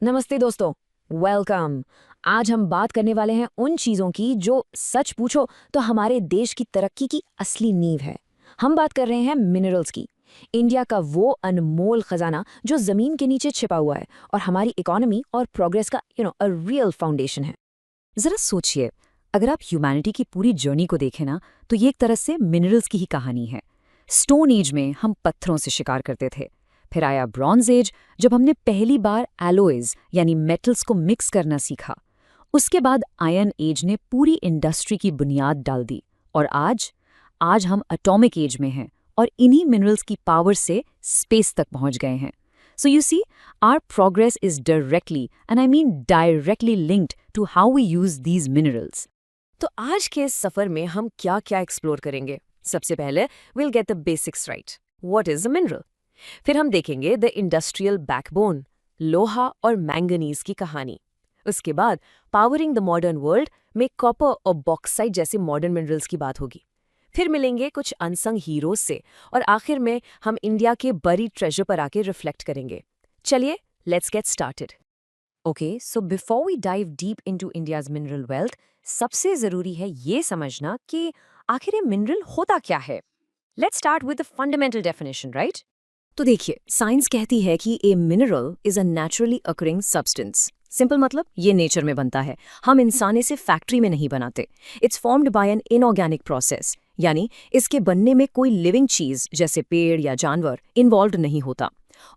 नमस्ते दोस्तों, वेलकम। आज हम बात करने वाले हैं उन चीज़ों की जो सच पूछो तो हमारे देश की तरक्की की असली नींव है। हम बात कर रहे हैं मिनरल्स की। इंडिया का वो अनमोल खजाना जो ज़मीन के नीचे छिपा हुआ है और हमारी इकोनॉमी और प्रोग्रेस का अ रियल फाउंडेशन है। जरा सोचिए, अगर आप ह्यूमैनिटी की पूरी जर्नी को देखें ना, तो ये एक तरह से मिनरल्स की ही कहानी है। स्टोन एज में हम पत्थरों से शिकार करते थे। फिर आया ब्रॉन्ज एज, जब हमने पहली बार एलोइज यानी मेटल्स को मिक्स करना सीखा। उसके बाद आयरन एज ने पूरी इंडस्ट्री की बुनियाद डाल दी। और आज आज हम एटॉमिक एज में हैं और इन्हीं मिनरल्स की पावर से स्पेस तक पहुंच गए हैं। So you see, our progress is directly, and I mean directly linked to how we use these minerals. तो आज के इस सफ़र में हम क्या क्या एक्सप्लोर करेंगे? सबसे पहले will get the basics right. What is a mineral? फिर हम देखेंगे द इंडस्ट्रियल बैकबोन, लोहा और मैंगनीज की कहानी। उसके बाद पावरिंग द मॉडर्न वर्ल्ड में कॉपर और बॉक्साइट जैसे मॉडर्न मिनरल्स की बात होगी। फिर मिलेंगे कुछ अनसंग हीरोज से और आखिर में हम इंडिया के बरी ट्रेजर पर आके रिफ्लेक्ट करेंगे। चलिए, let's get started. Okay, so before we dive deep into India's mineral wealth, सबसे ज़रूरी है ये समझना कि आखिर ये मिनरल होता क्या है। Let's start with the fundamental definition, right? तो देखिए, साइंस कहती है कि a mineral is a naturally occurring substance. Simple मतलब ये नेचर में बनता है, हम इंसान इसे फैक्ट्री में नहीं बनाते। It's formed by an inorganic process, यानी इसके बनने में कोई लिविंग चीज जैसे पेड़ या जानवर इन्वॉल्व नहीं होता।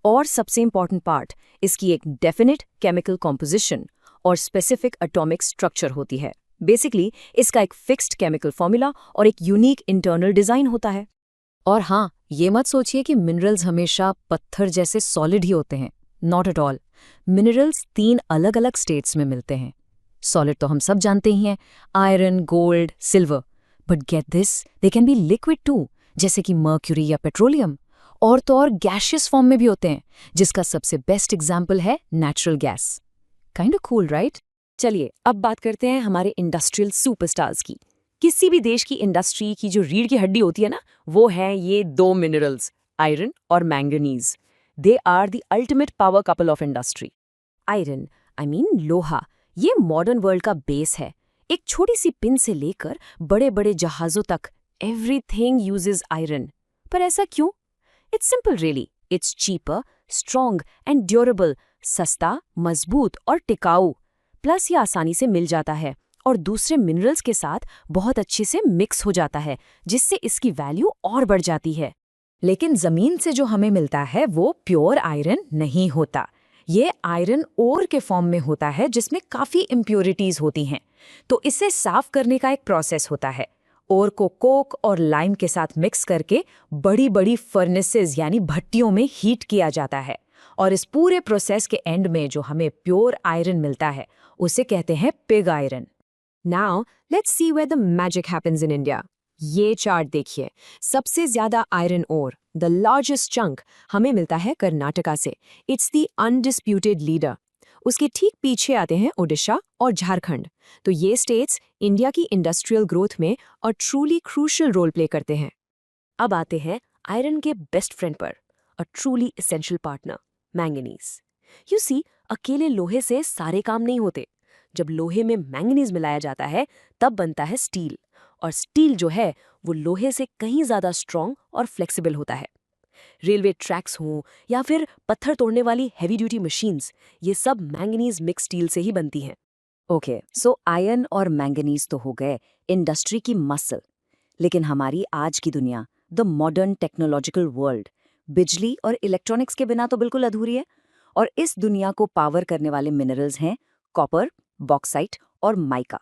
और सबसे इंपॉर्टेंट पार्ट, इसकी एक डेफिनेट केमिकल कॉम्पोजिशन और स्पेसिफिक एटॉमिक स्ट्रक्चर होती है। बेसिकली इसका एक फिक्स्ड केमिकल फॉर्मूला और एक यूनिक इंटरनल डिजाइन होता है। और हाँ, ये मत सोचिए कि मिनरल्स हमेशा पत्थर जैसे सॉलिड ही होते हैं। Not at all. मिनरल्स 3 अलग अलग स्टेट्स में मिलते हैं। सॉलिड तो हम सब जानते ही हैं, iron, gold, silver. But get this, they can be liquid too, जैसे कि मर्क्यूरी या पेट्रोलियम। और तो और गैशियस फॉर्म में भी होते हैं, जिसका सबसे बेस्ट एग्जाम्पल है natural gas. Kind of cool, right? चलिए, अब बात करते हैं हमारे इंडस्ट्रियल सुपरस्टार्स की। किसी भी देश की इंडस्ट्री की जो रीढ़ की हड्डी होती है ना, वो है ये 2 मिनरल्स, आयरन और manganese. They are the ultimate power couple of industry. Iron, I mean लोहा, ये मॉडर्न वर्ल्ड का बेस है। एक छोटी सी पिन से लेकर बड़े बड़े जहाजों तक एवरीथिंग यूजेस आयरन। पर ऐसा क्यों? It's simple really. It's cheaper, strong and durable, सस्ता, मजबूत और टिकाऊ। प्लस ये आसानी से मिल जाता है और दूसरे मिनरल्स के साथ बहुत अच्छे से मिक्स हो जाता है, जिससे इसकी वैल्यू और बढ़ जाती है। लेकिन जमीन से जो हमें मिलता है वो प्योर आयरन नहीं होता। ये आयरन ओर के फॉर्म में होता है, जिसमें काफ़ी इम्प्योरिटीज़ होती हैं। तो इसे साफ करने का एक प्रोसेस होता है। ओर को कोक और लाइम के साथ मिक्स करके बड़ी बड़ी फर्नेसेस यानी भट्टियों में हीट किया जाता है। और इस पूरे प्रोसेस के एंड में जो हमें प्योर आयरन मिलता है, उसे कहते हैं pig iron. Now let's see where the magic happens in India. ये चार्ट देखिए, सबसे ज्यादा iron ore, the largest chunk, हमें मिलता है कर्नाटका से। It's the undisputed leader. उसके ठीक पीछे आते हैं ओडिशा और झारखंड। तो ये स्टेट्स इंडिया की इंडस्ट्रियल ग्रोथ में और ट्रूली क्रूशल रोल प्ले करते हैं। अब आते हैं आयरन के बेस्ट फ्रेंड पर, a truly essential partner, manganese. You see, अकेले लोहे से सारे काम नहीं होते। जब लोहे में मैंगनीज मिलाया जाता है, तब बनता है स्टील। और स्टील जो है वो लोहे से कहीं ज्यादा स्ट्रॉन्ग और फ्लेक्सिबल होता है। रेलवे ट्रैक्स हों या फिर पत्थर तोड़ने वाली हैवी ड्यूटी मशीन्स, ये सब मैंगनीज मिक्स स्टील से ही बनती हैं। ओके, सो आयरन और मैंगनीज तो हो गए इंडस्ट्री की मसल। लेकिन हमारी आज की दुनिया, द मॉडर्न टेक्नोलॉजिकल वर्ल्ड, बिजली और इलेक्ट्रॉनिक्स के बिना तो बिल्कुल अधूरी है। और इस दुनिया को पावर करने वाले मिनरल्स हैं कॉपर, बॉक्साइट और माइका।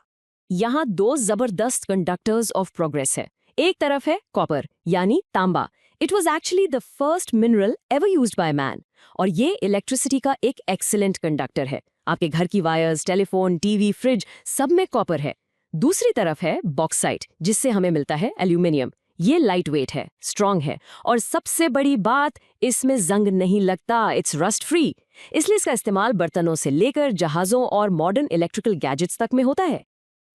यहाँ 2 जबरदस्त कंडक्टर्स ऑफ प्रोग्रेस है। एक तरफ है कॉपर यानी तांबा। It was actually the first mineral ever used by man. और ये इलेक्ट्रिसिटी का एक एक्सीलेंट कंडक्टर है। आपके घर की वायर्स, टेलीफोन, टीवी, फ्रिज, सब में कॉपर है। दूसरी तरफ है बॉक्साइट, जिससे हमें मिलता है एल्यूमिनियम। ये लाइट वेट है, स्ट्रांग है और सबसे बड़ी बात, इसमें जंग नहीं लगता। It's rust free. इसलिए इसका इस्तेमाल बर्तनों से लेकर जहाजों और मॉडर्न इलेक्ट्रिकल गैजेट्स तक में होता है।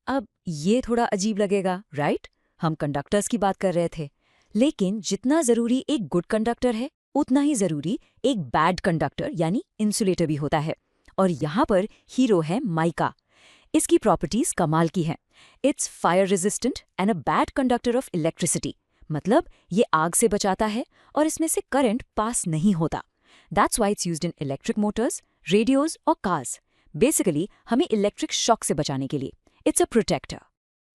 अब ये थोड़ा अजीब लगेगा, राइट? हम कंडक्टर्स की बात कर रहे थे, लेकिन जितना जरूरी एक गुड कंडक्टर है, उतना ही जरूरी एक बैड कंडक्टर यानी इंसुलेटर भी होता है। और यहाँ पर हीरो है माइका। इसकी प्रॉपर्टीज कमाल की हैं। It's fire resistant and a bad conductor of electricity, मतलब ये आग से बचाता है और इसमें से करंट पास नहीं होता। That's why it's used in electric motors, radios और कार्स। बेसिकली हमें इलेक्ट्रिक शॉक से बचाने के लिए। It's a protector.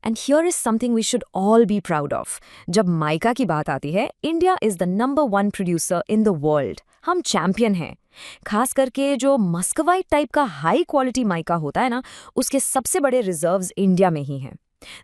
And here is something we should all be proud of. जब माइका की बात आती है, India is the number 1 producer in the world. हम चैंपियन हैं। खास करके जो मस्कवाइट टाइप का हाई क्वालिटी माइका होता है ना, उसके सबसे बड़े रिजर्व्स इंडिया में ही हैं।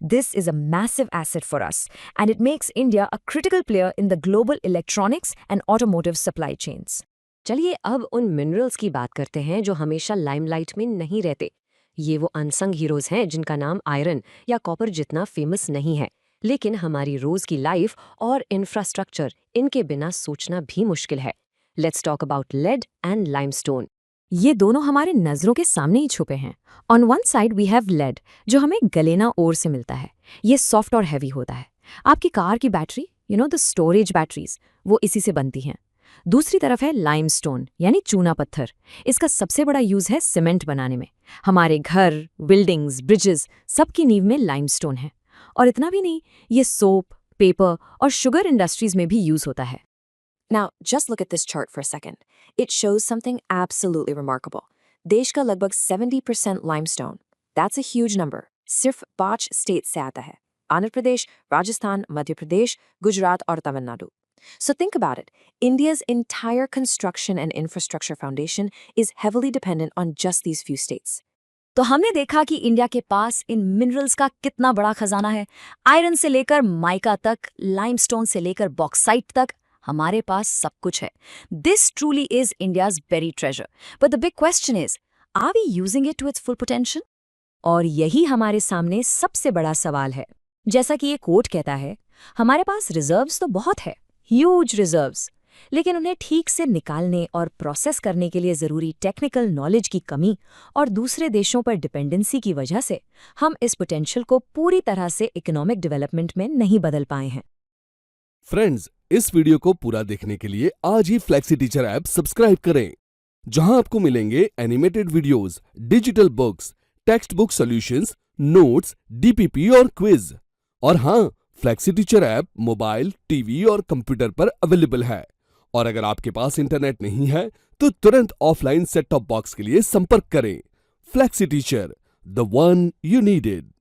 This is a massive asset for us, and it makes India a critical player in the global electronics and automotive supply chains. चलिए अब उन मिनरल्स की बात करते हैं जो हमेशा लाइमलाइट में नहीं रहते। ये वो अनसंग हीरोज हैं जिनका नाम आयरन या कॉपर जितना फेमस नहीं है, लेकिन हमारी रोज की लाइफ और इंफ्रास्ट्रक्चर इनके बिना सोचना भी मुश्किल है। Let's talk about lead and limestone. ये दोनों हमारे नजरों के सामने ही छुपे हैं। On one side we have lead, जो हमें गलेना ओर से मिलता है। ये सॉफ्ट और हैवी होता है। आपकी कार की बैटरी, द स्टोरेज बैटरीज, वो इसी से बनती हैं। दूसरी तरफ है लाइमस्टोन, यानी चूना पत्थर। इसका सबसे बड़ा यूज है सीमेंट बनाने में। हमारे घर, बिल्डिंग्स, ब्रिजेस, सबकी नींव में लाइमस्टोन है। और इतना भी नहीं, ये सोप, पेपर और शुगर इंडस्ट्रीज में भी यूज होता है। Now, just look at this chart for a second. It shows something absolutely remarkable. देश का लगभग 70% limestone. That's a huge number. सिर्फ 5 states से आता है. आंध्र प्रदेश, राजस्थान, मध्य प्रदेश, गुजरात और Tamil Nadu. So think about it. India's entire construction and infrastructure foundation is heavily dependent on just these few states. तो हमने देखा कि इंडिया के पास इन मिनरल्स का कितना बड़ा खजाना है। आयरन से लेकर माइका तक, लाइमस्टोन से लेकर बॉक्साइट तक, हमारे पास सब कुछ है। This truly is India's very treasure. But the big question is, are we using it to its full potential? और यही हमारे सामने सबसे बड़ा सवाल है। जैसा कि ये कोट कहता है, हमारे पास रिजर्व्स तो बहुत है, ह्यूज रिजर्व्स, लेकिन उन्हें ठीक से निकालने और प्रोसेस करने के लिए ज़रूरी टेक्निकल नॉलेज की कमी और दूसरे देशों पर डिपेंडेंसी की वजह से हम इस पोटेंशियल को पूरी तरह से इकोनॉमिक डेवलपमेंट में नहीं बदल पाए हैं। फ्रेंड्स, इस वीडियो को पूरा देखने के लिए आज ही फ्लेक्सी टीचर ऐप सब्सक्राइब करें, जहां आपको मिलेंगे animated videos, digital books, text book solutions, notes, DPP और क्विज। और हाँ, flexi teacher app mobile, TV और कंप्यूटर पर अवेलेबल है। और अगर आपके पास इंटरनेट नहीं है तो तुरंत ऑफलाइन सेट टॉप बॉक्स के लिए संपर्क करें। Flexi teacher, the one you needed.